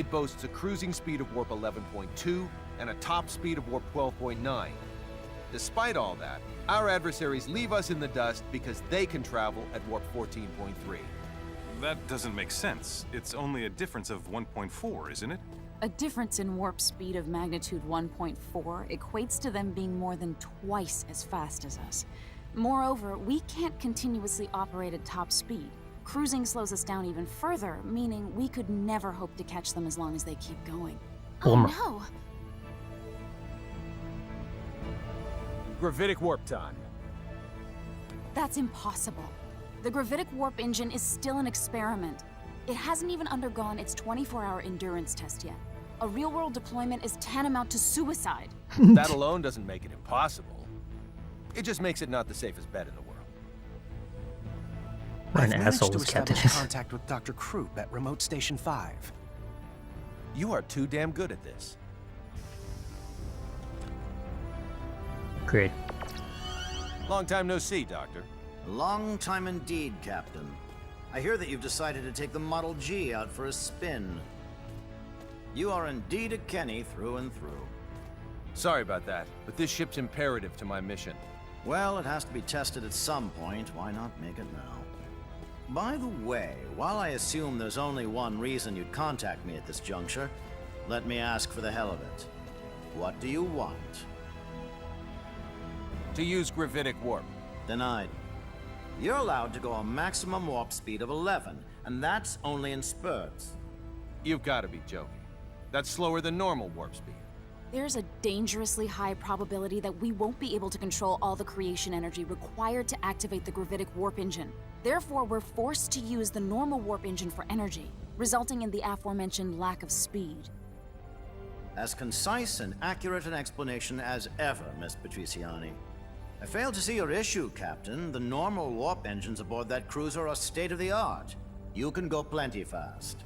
It boasts a cruising speed of warp 11.2 and a top speed of warp 12.9. Despite all that, our adversaries leave us in the dust because they can travel at warp 14.3. That doesn't make sense. It's only a difference of 1.4, isn't it? A difference in warp speed of magnitude 1.4 equates to them being more than twice as fast as us. Moreover, we can't continuously operate at top speed. Cruising slows us down even further, meaning we could never hope to catch them as long as they keep going. Oh no! Gravitic warp time. That's impossible. The gravitic warp engine is still an experiment. It hasn't even undergone its 24-hour endurance test yet. A real-world deployment is tantamount to suicide. That alone doesn't make it impossible. It just makes it not the safest bet in the world. What an I've managed asshole to this captain establish is. contact with Dr. Krupp at Remote Station 5. You are too damn good at this. Great. Long time no see, Doctor. Long time indeed, Captain. I hear that you've decided to take the Model G out for a spin. You are indeed a Kenny through and through. Sorry about that, but this ship's imperative to my mission. Well, it has to be tested at some point. Why not make it now? By the way, while I assume there's only one reason you'd contact me at this juncture, let me ask for the hell of it. What do you want? To use gravitic warp. Denied. You're allowed to go a maximum warp speed of 11, and that's only in spurts. You've got to be joking. That's slower than normal warp speed. There's a dangerously high probability that we won't be able to control all the creation energy required to activate the gravitic warp engine. Therefore, we're forced to use the normal warp engine for energy, resulting in the aforementioned lack of speed. As concise and accurate an explanation as ever, Miss Patriciani. I fail to see your issue, Captain. The normal warp engines aboard that cruiser are state-of-the-art. You can go plenty fast.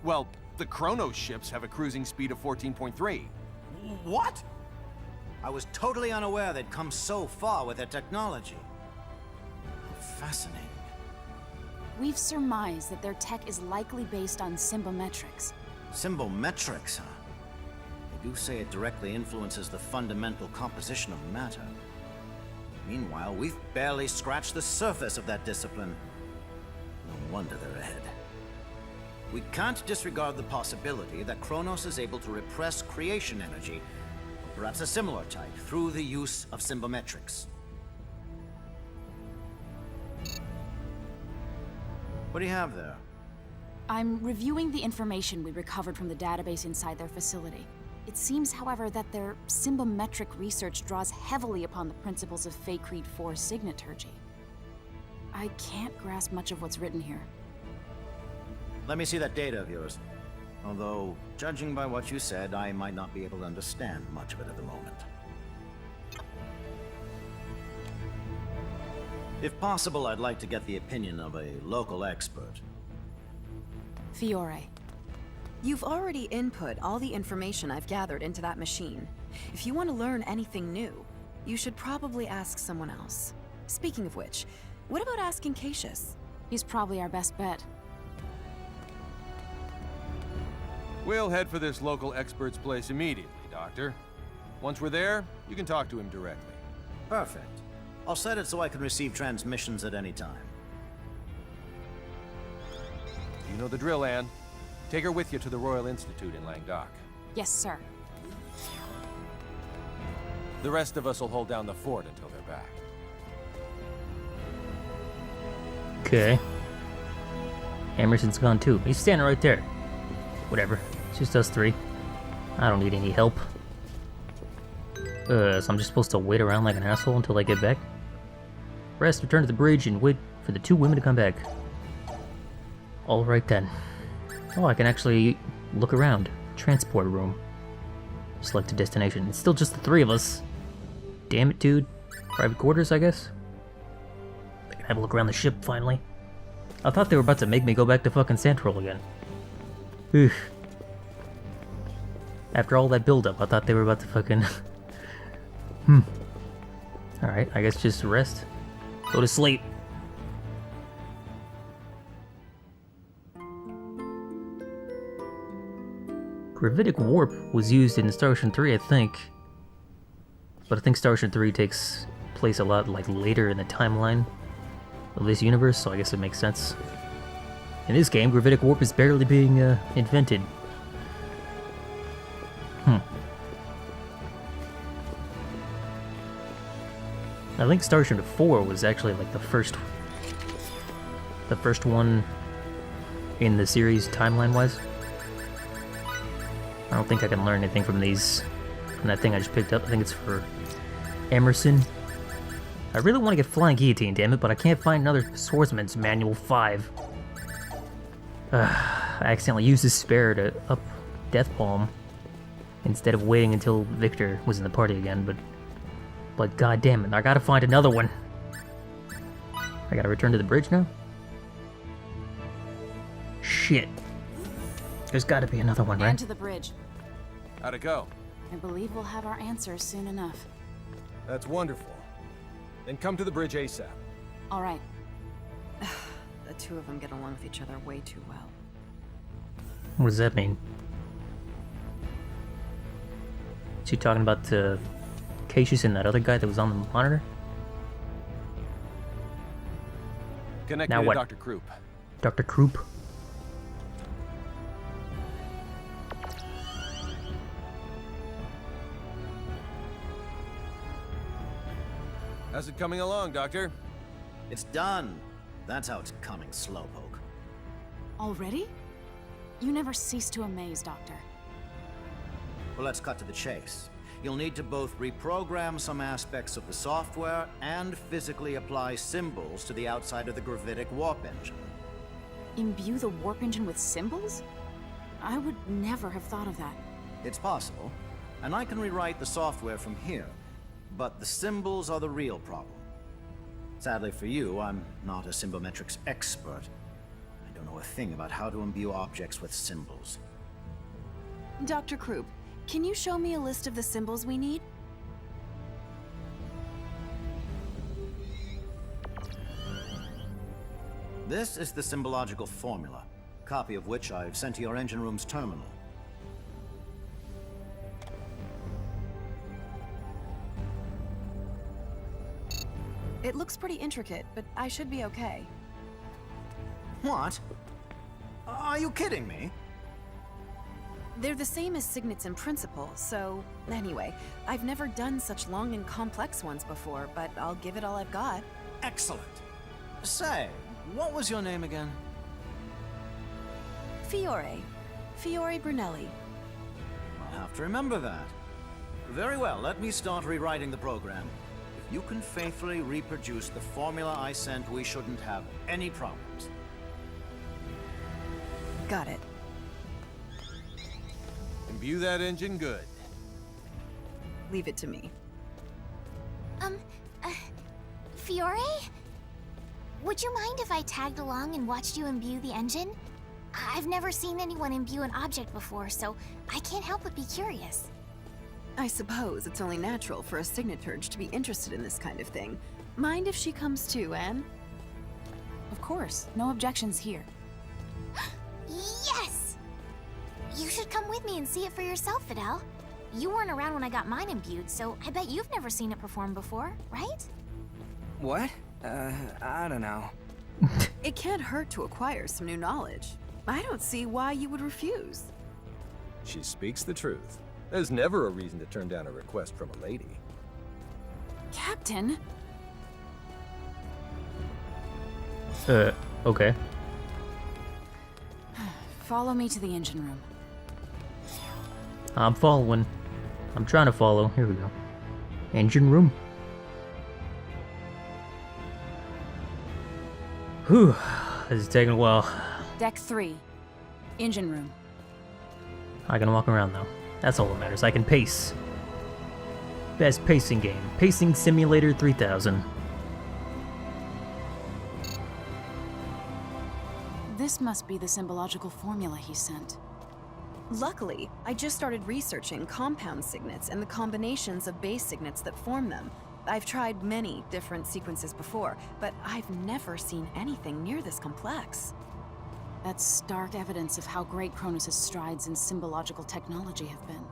Well, the Chronos ships have a cruising speed of 14.3. What? I was totally unaware they'd come so far with their technology. How fascinating. We've surmised that their tech is likely based on symbometrics. Symbometrics, huh? They do say it directly influences the fundamental composition of matter. Meanwhile, we've barely scratched the surface of that discipline. No wonder they're ahead. We can't disregard the possibility that Kronos is able to repress creation energy, or perhaps a similar type, through the use of symbometrics. What do you have there? I'm reviewing the information we recovered from the database inside their facility. It seems, however, that their symbometric research draws heavily upon the principles of Fate Creed 4 signaturgy. I can't grasp much of what's written here. Let me see that data of yours. Although, judging by what you said, I might not be able to understand much of it at the moment. If possible, I'd like to get the opinion of a local expert. Fiore. You've already input all the information I've gathered into that machine. If you want to learn anything new, you should probably ask someone else. Speaking of which, what about asking Cassius? He's probably our best bet. We'll head for this local expert's place immediately, Doctor. Once we're there, you can talk to him directly. Perfect. I'll set it so I can receive transmissions at any time. You know the drill, Anne. Take her with you to the Royal Institute in Languedoc. Yes, sir. The rest of us will hold down the fort until they're back. Okay. Emerson's gone too. He's standing right there. Whatever. It's just us three. I don't need any help. So I'm just supposed to wait around like an asshole until I get back? Rest, return to the bridge, and wait for the two women to come back. Alright then. Oh, I can actually look around. Transport room. Select a destination. It's still just the three of us. Damn it, dude. Private quarters, I guess? I can have a look around the ship, finally. I thought they were about to make me go back to fucking Central again. Oof. After all that build-up, I thought they were about to fucking... Alright, I guess just rest. Go to sleep. Gravitic warp was used in Star Ocean 3, I think. But I think Star Ocean 3 takes place a lot like later in the timeline of this universe, so I guess it makes sense. In this game, Gravitic warp is barely being invented. I think Star Ocean 4 was actually like the first one in the series timeline-wise. I don't think I can learn anything from that thing I just picked up. I think it's for Emerson. I really want to get Flying Guillotine, damn it, but I can't find another Swordsman's Manual 5. I accidentally used his spare to up Death Palm instead of waiting until Victor was in the party again, but god damn it, I gotta find another one. I gotta return to the bridge now? Shit. There's gotta be another one, right? And to the bridge. How'd it go? I believe we'll have our answers soon enough. That's wonderful. Then come to the bridge ASAP. All right. The two of them get along with each other way too well. What does that mean? Is she talking about Cassius and that other guy that was on the monitor? Connect Now me to what? Dr. Krupp. Dr. Krupp? How's it coming along, Doctor? It's done. That's how it's coming, Slowpoke. Already? You never cease to amaze, Doctor. Well, let's cut to the chase. You'll need to both reprogram some aspects of the software and physically apply symbols to the outside of the Gravitic warp engine. Imbue the warp engine with symbols? I would never have thought of that. It's possible, and I can rewrite the software from here, but the symbols are the real problem. Sadly for you, I'm not a symbometrics expert. I don't know a thing about how to imbue objects with symbols. Dr. Krupp, can you show me a list of the symbols we need? This is the symbological formula, a copy of which I've sent to your engine room's terminal. It looks pretty intricate, but I should be okay. What? Are you kidding me? They're the same as signets in principle, so... Anyway, I've never done such long and complex ones before, but I'll give it all I've got. Excellent. Say, what was your name again? Fiore. Fiore Brunelli. I'll have to remember that. Very well, let me start rewriting the program. If you can faithfully reproduce the formula I sent, we shouldn't have any problems. Got it. Imbue that engine good. Leave it to me. Fiore? Would you mind if I tagged along and watched you imbue the engine? I've never seen anyone imbue an object before, so I can't help but be curious. I suppose it's only natural for a signaturge to be interested in this kind of thing. Mind if she comes too, Anne? Of course, no objections here. Yes! You should come with me and see it for yourself, Fidel. You weren't around when I got mine imbued, so I bet you've never seen it perform before, right? What? I don't know. It can't hurt to acquire some new knowledge. I don't see why you would refuse. She speaks the truth. There's never a reason to turn down a request from a lady. Captain? Okay. Follow me to the engine room. I'm following. I'm trying to follow. Here we go. Engine room. Whew. This is taking a while. Deck 3. Engine room. I can walk around though. That's all that matters. I can pace. Best pacing game. Pacing Simulator 3000. This must be the symbological formula he sent. Luckily, I just started researching compound signets and the combinations of base signets that form them. I've tried many different sequences before, but I've never seen anything near this complex. That's stark evidence of how great Cronus' strides in symbological technology have been.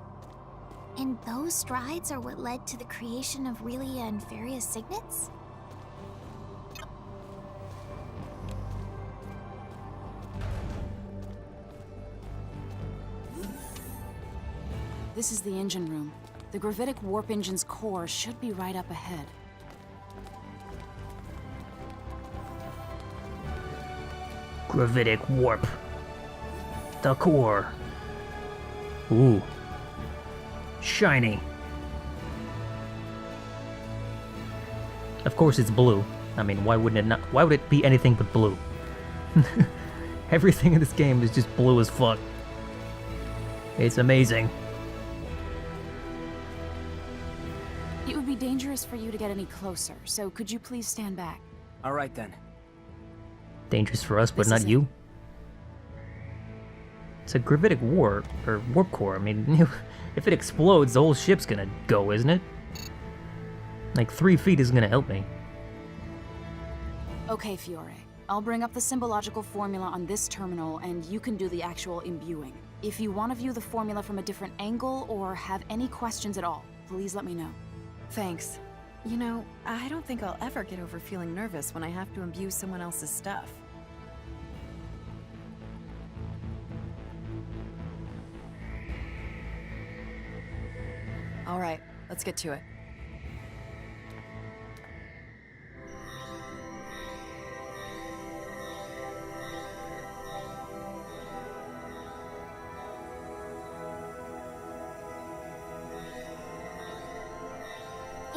And those strides are what led to the creation of Relia and Faria's signets? This is the engine room. The Gravitic warp engine's core should be right up ahead. Gravitic warp. The core. Ooh. Shiny. Of course it's blue. I mean, why wouldn't it not? Why would it be anything but blue? Everything in this game is just blue as fuck. It's amazing. It would be dangerous for you to get any closer, so could you please stand back? All right then. Dangerous for us, but This not is you. It's a gravitic warp, or warp core. I mean, if it explodes, the whole ship's gonna go, isn't it? Like 3 feet isn't gonna help me. Okay, Fiore. I'll bring up the symbological formula on this terminal, and you can do the actual imbuing. If you want to view the formula from a different angle, or have any questions at all, please let me know. Thanks. You know, I don't think I'll ever get over feeling nervous when I have to imbue someone else's stuff. All right, let's get to it.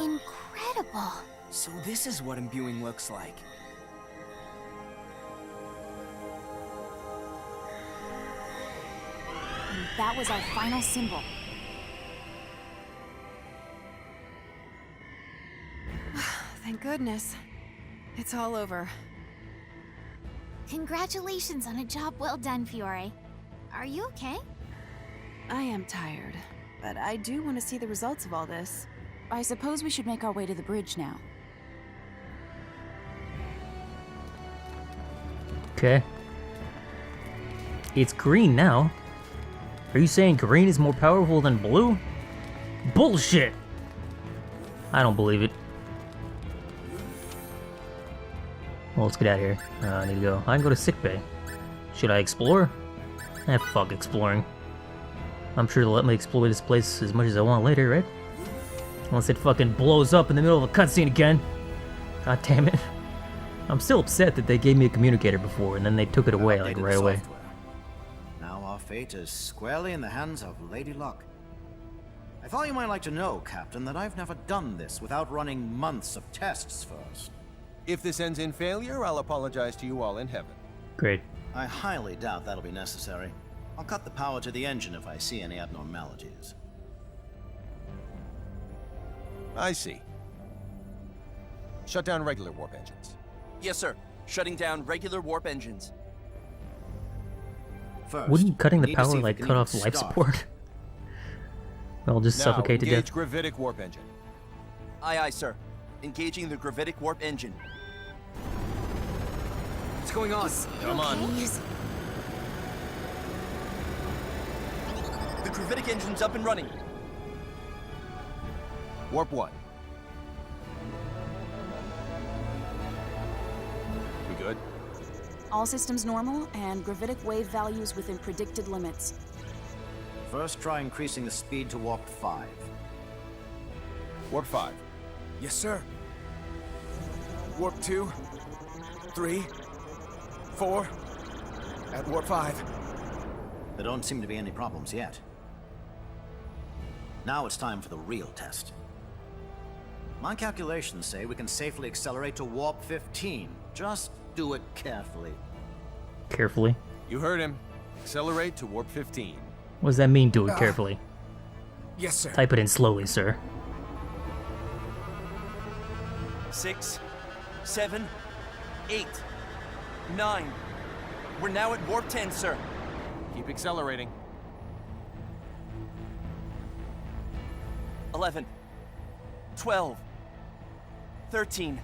Incredible. So this is what imbuing looks like. And that was our final symbol. Thank goodness. It's all over. Congratulations on a job well done, Fiore. Are you okay? I am tired, but I do want to see the results of all this. I suppose we should make our way to the bridge now. Okay. It's green now. Are you saying green is more powerful than blue? Bullshit! I don't believe it. Well, let's get out of here. I need to go. I can go to sickbay. Should I explore? Fuck exploring. I'm sure they'll let me explore this place as much as I want later, right? Unless it fucking blows up in the middle of a cutscene again. God damn it. I'm still upset that they gave me a communicator before and then they took it away, like, right away. Now our fate is squarely in the hands of Lady Luck. I thought you might like to know, Captain, that I've never done this without running months of tests first. If this ends in failure, I'll apologize to you all in heaven. Great. I highly doubt that'll be necessary. I'll cut the power to the engine if I see any abnormalities. I see. Shut down regular warp engines. Yes, sir. Shutting down regular warp engines. First, Wouldn't cutting we the need to see power, if we like, can cut even off life start. support? I'll just Now, suffocate to engage death. Gravitic warp engine. Aye, aye, sir. Engaging the Gravitic warp engine. What's going on? Come on. The Gravitic engine's up and running. Warp 1. We good? All systems normal, and gravitic wave values within predicted limits. First, try increasing the speed to warp 5. Warp 5. Yes, sir. Warp 2, 3, 4, at warp 5. There don't seem to be any problems yet. Now it's time for the real test. My calculations say we can safely accelerate to warp 15. Just do it carefully. Carefully. You heard him. Accelerate to warp 15. What does that mean, do it carefully? Yes, sir. Type it in slowly, sir. 6, 7, 8, 9. We're now at warp 10, sir. Keep accelerating. 11, 12, 13.